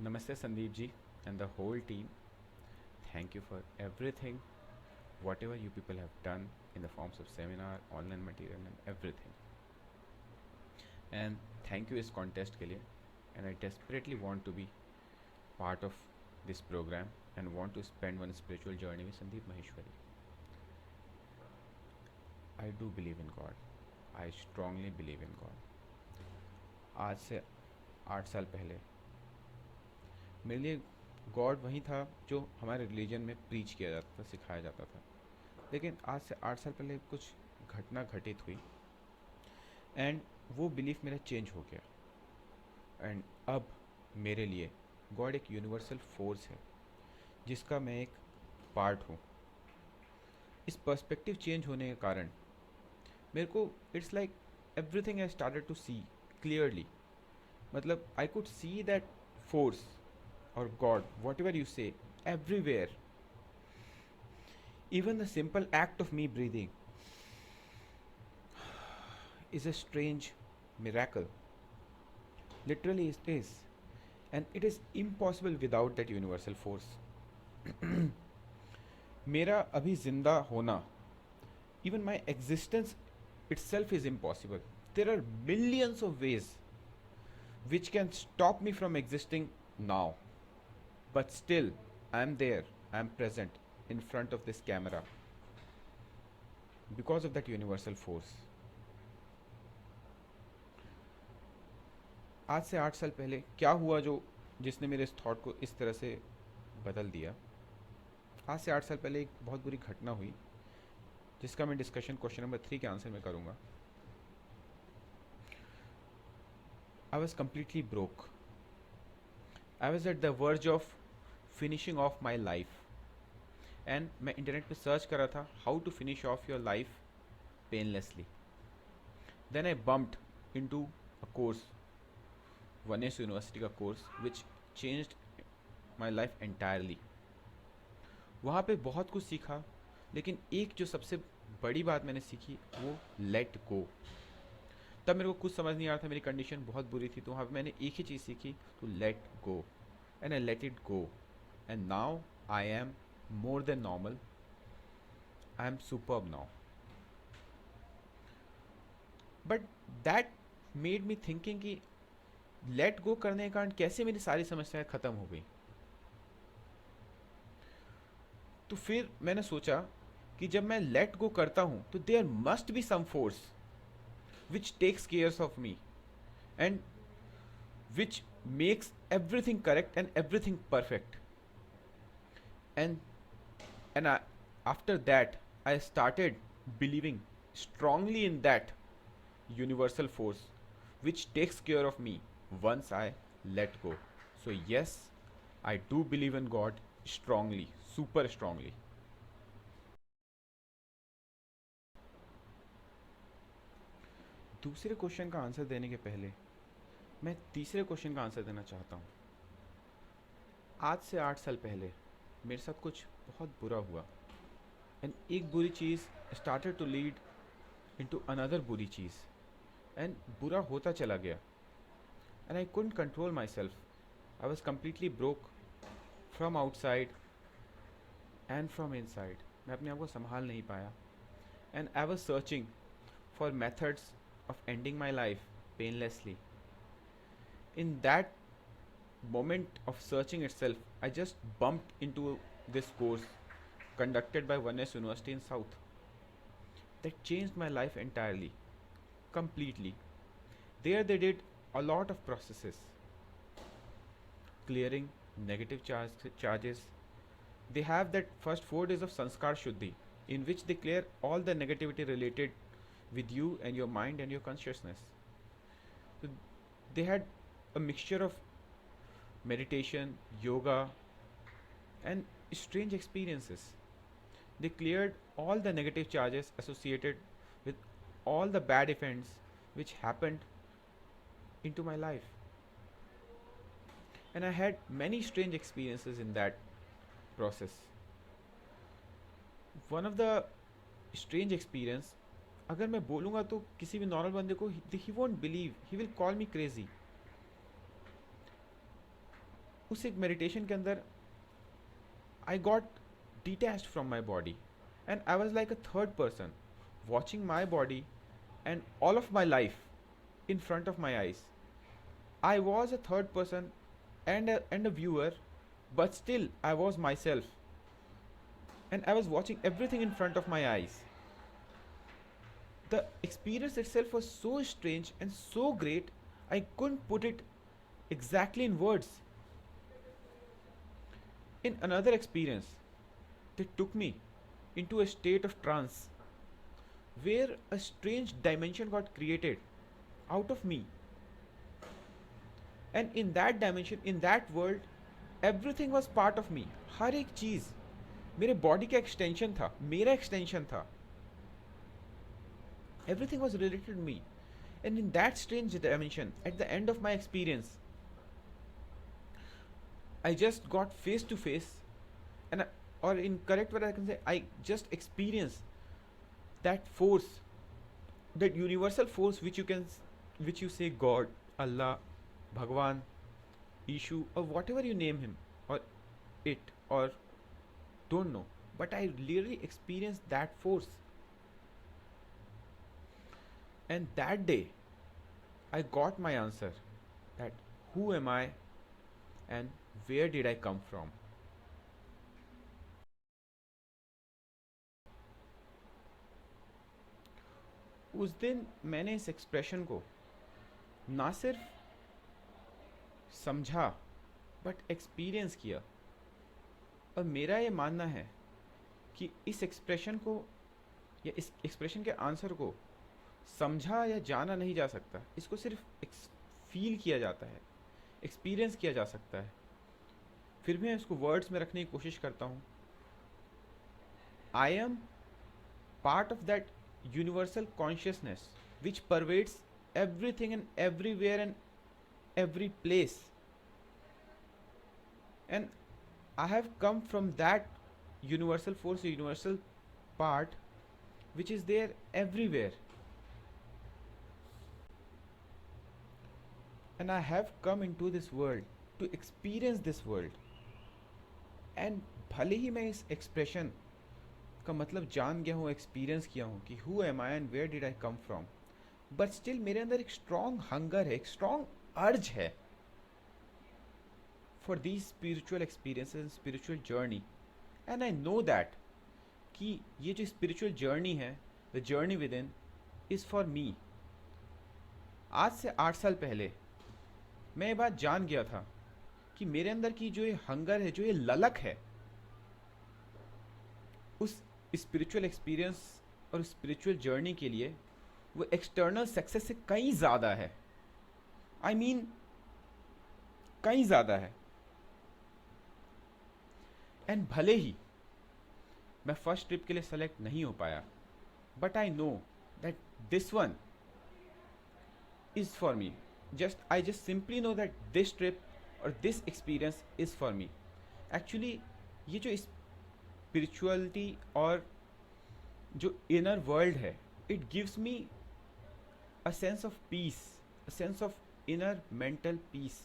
Namaste Sandeep ji and the whole team. Thank you for everything, whatever you people have done in the forms of seminar, online material and everything. And thank you इस contest के लिए. And I desperately want to be part of this program and want to spend one spiritual journey with Sandeep Maheshwari. I do believe in God. I strongly believe in God. आज से 8 साल पहले मेरे लिए God वही था जो हमारे रिलीजन में प्रीच किया जाता था, सिखाया जाता था. लेकिन आज से 8 साल पहले कुछ घटना घटित हुई एंड वो बिलीफ मेरा चेंज हो गया. एंड अब मेरे लिए गॉड एक यूनिवर्सल फोर्स है जिसका मैं एक पार्ट हूँ. इस पर्सपेक्टिव चेंज होने के कारण मेरे को it's like everything I started to see clearly. मतलब I could see that force or God, whatever you say, everywhere. Even the simple act of me breathing is a strange miracle. Literally, it is. And it is impossible without that universal force. मेरा अभी जिंदा होना, even my existence itself is impossible. There are billions of ways which can stop me from existing now. But still, I'm there, I'm present in front of this camera because of that universal force. आज से 8 साल पहले क्या हुआ जो जिसने मेरे इस थॉट को इस तरह से बदल दिया. आज से 8 साल पहले एक बहुत बुरी घटना हुई जिसका मैं डिस्कशन क्वेश्चन नंबर 3 के आंसर में करूँगा. I was completely broke. I was at the verge of finishing off my life and मैं इंटरनेट पे सर्च कर रहा था how to finish off your life painlessly. Then I bumped into a course, Oneness University का course which changed my life entirely. वहाँ पे बहुत कुछ सीखा, लेकिन एक जो सबसे बड़ी बात मैंने सीखी वो लेट गो. तब मेरे को कुछ समझ नहीं आ रहा था, मेरी कंडीशन बहुत बुरी थी, तो वहाँ पे मैंने एक ही चीज़ सीखी, तो let go. And I let it go. And now I am more than normal. I am superb now. But that made me thinking कि let go करने के कारण कैसे मेरी सारी समस्याएं ख़त्म हो गई. तो फिर मैंने सोचा कि जब मैं let go करता हूँ तो there must be some force which takes care of me and which makes everything correct and everything perfect. And after that I started believing strongly in that universal force which takes care of me once I let go. So yes, I do believe in God strongly, super strongly. दूसरे question का answer देने के पहले मैं तीसरे question का answer देना चाहता हूँ. आज से 8 साल पहले मेरे साथ कुछ बहुत बुरा हुआ एंड एक बुरी चीज़ started to lead into another बुरी चीज़ एंड बुरा होता चला गया and I couldn't control myself. I was completely broke from outside and from inside. मैं अपने आप को संभाल नहीं पाया and I was searching for methods of ending my life painlessly. In that moment of searching itself, I just bumped into this course conducted by Oneness University in South. That changed my life entirely, completely. There they did a lot of processes, clearing negative charges. They have that first 4 days of Sanskar Shuddhi, in which they clear all the negativity related with you and your mind and your consciousness. So they had a mixture of meditation, yoga, and strange experiences. They cleared all the negative charges associated with all the bad events which happened into my life. And I had many strange experiences in that process. One of the strange experience, अगर मैं बोलूँगा तो किसी भी normal बंदे को he won't believe, he will call me crazy. उस एक मेडिटेशन के अंदर I got detached from my body and I was like a third person watching my body and all of my life in front of my eyes. I was a third person and a viewer, but still I was myself and I was watching everything in front of my eyes. The experience itself was so strange and so great, I couldn't put it exactly in words. In another experience, they took me into a state of trance where a strange dimension got created out of me. And in that dimension, in that world, everything was part of me. हर एक चीज मेरे body का extension था, मेरा extension था. Everything was related to me. And in that strange dimension, at the end of my experience, I just got face to face, and or in correct word I can say, I just experienced that force, that universal force which which you say God, Allah, Bhagwan, Ishu, or whatever you name him, or it, or don't know. But I literally experienced that force. And that day, I got my answer that who am I and where did I come from. उस दिन मैंने इस expression को ना सिर्फ समझा but experience किया. और मेरा ये मानना है कि इस एक्सप्रेशन को या इस एक्सप्रेशन के आंसर को समझा या जाना नहीं जा सकता. इसको सिर्फ फील किया जाता है, एक्सपीरियंस किया जा सकता है. फिर भी मैं इसको वर्ड्स में रखने की कोशिश करता हूँ. I am part of that universal consciousness which pervades everything and everywhere and every place, and I have come from that universal force, universal part which is there everywhere, and I have come into this world to experience this world. and भले ही मैं इस expression का मतलब जान गया हूँ, experience किया हूँ कि who am I and where did I come from, but still मेरे अंदर एक स्ट्रॉन्ग हंगर है, एक स्ट्रॉन्ग अर्ज है for these spiritual experiences, spiritual journey. And I know that कि ये जो स्पिरिचुअल जर्नी है, the journey with in is for मी. आज से 8 साल पहले मैं ये बात जान गया था कि मेरे अंदर की जो ये हंगर है, जो ये ललक है, उस स्पिरिचुअल एक्सपीरियंस और स्पिरिचुअल जर्नी के लिए वो एक्सटर्नल सक्सेस से कहीं ज़्यादा है. आई मीन कहीं ज़्यादा है. एंड भले ही मैं फर्स्ट ट्रिप के लिए सेलेक्ट नहीं हो पाया, but I know that this one is for me. I just simply know that this trip और this experience is for me. Actually ये जो स्पिरिचुअलिटी और जो इनर वर्ल्ड है, it gives me a sense of peace, a sense of inner mental peace,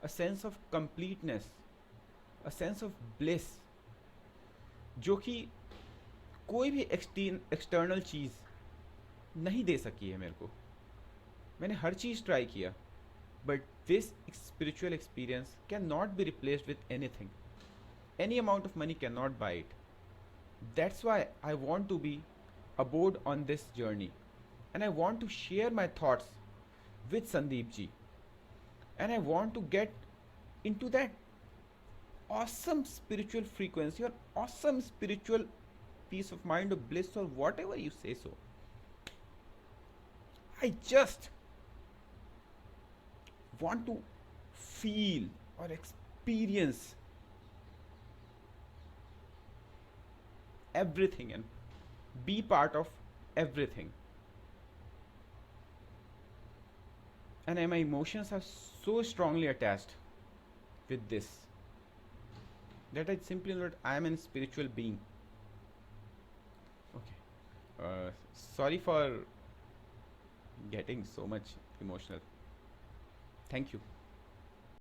a sense of completeness, a sense of bliss, जो कि कोई भी एक्सटर्नल चीज़ नहीं दे सकी है मेरे को. मैंने हर चीज़ ट्राई किया, but this spiritual experience can not be replaced with anything. Any amount of money cannot buy it. That's why I want to be aboard on this journey, and I want to share my thoughts with Sandeep ji, and I want to get into that awesome spiritual frequency or awesome spiritual peace of mind or bliss or whatever you say so. I just want to feel or experience everything and be part of everything. And my emotions are so strongly attached with this that I simply know that I am a spiritual being. Okay. Sorry for getting so much emotional. Thank you.